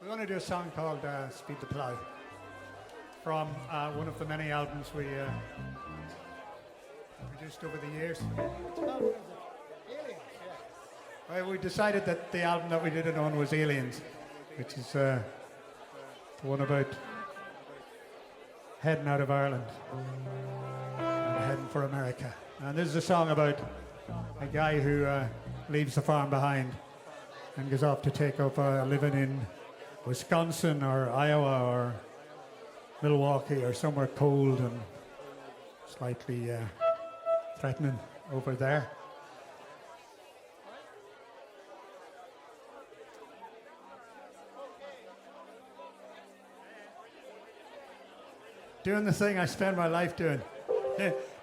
We're going to do a song called Speed the Plough from one of the many albums we produced over the years. Well, we decided that the album that we did it on was Aliens, which is the one about heading out of Ireland and heading for America. And this is a song about a guy who leaves the farm behind and goes off to take up living in Wisconsin or Iowa or Milwaukee or somewhere cold and slightly threatening over there. Doing the thing I spend my life doing,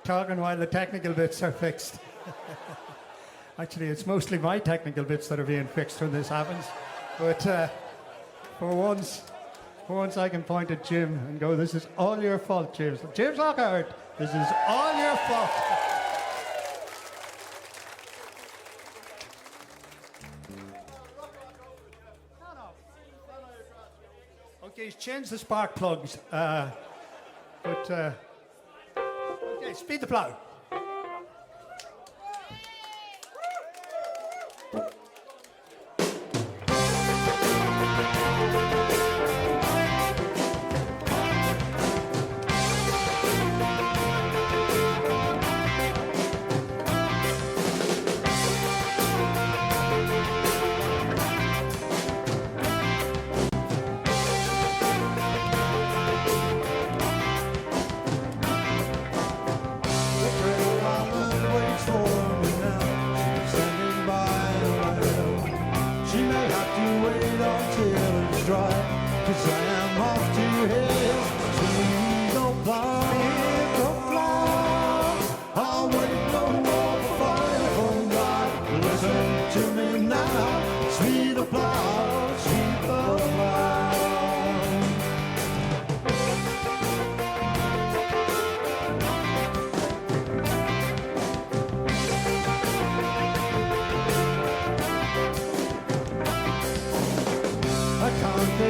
talking while the technical bits are fixed. Actually, it's mostly my technical bits that are being fixed when this happens. But for once I can point at Jim and go, this is all your fault, James. James Lockhart, this is all your fault. Okay, he's changed the spark plugs. Okay, speed the plough.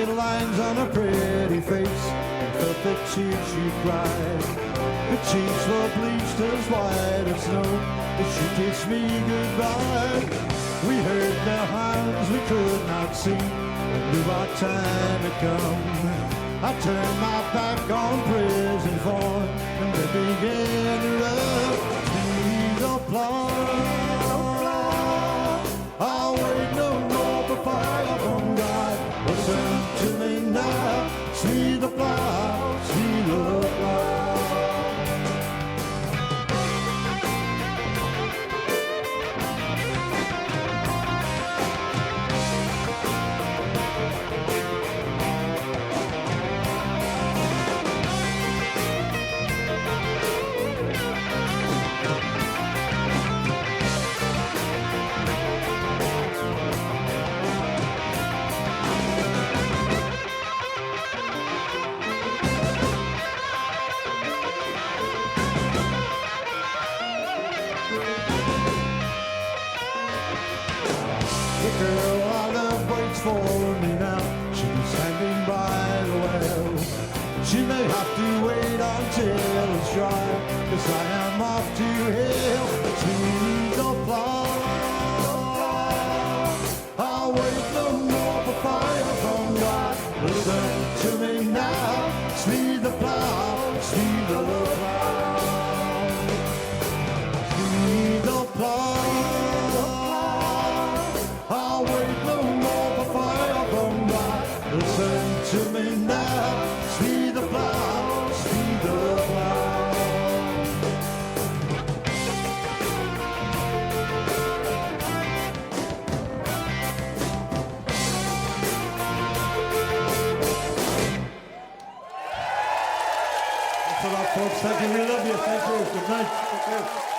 Lines on a pretty face, felt the tears she cried. Her cheeks were bleached as white as snow as she kissed me goodbye. We heard the hounds we could not see and knew our time had come. I turned my back on prison for and they began to run. Speed the plough, I'll wait no more for fire from God. Listen to me now, see the plough, see the plough. The girl I love waits for me now. She's standing by the well. She may have to wait until it's dry, 'cause I am off to hell. To the plough, I'll wait no more for fire from God. Listen to me now, speed the plough, speed the plough, speed the plough. Listen to me now, speed the plough, speed the plough. Thanks a lot, folks. Thank you. We love you. Thank you. Good night. Thank you.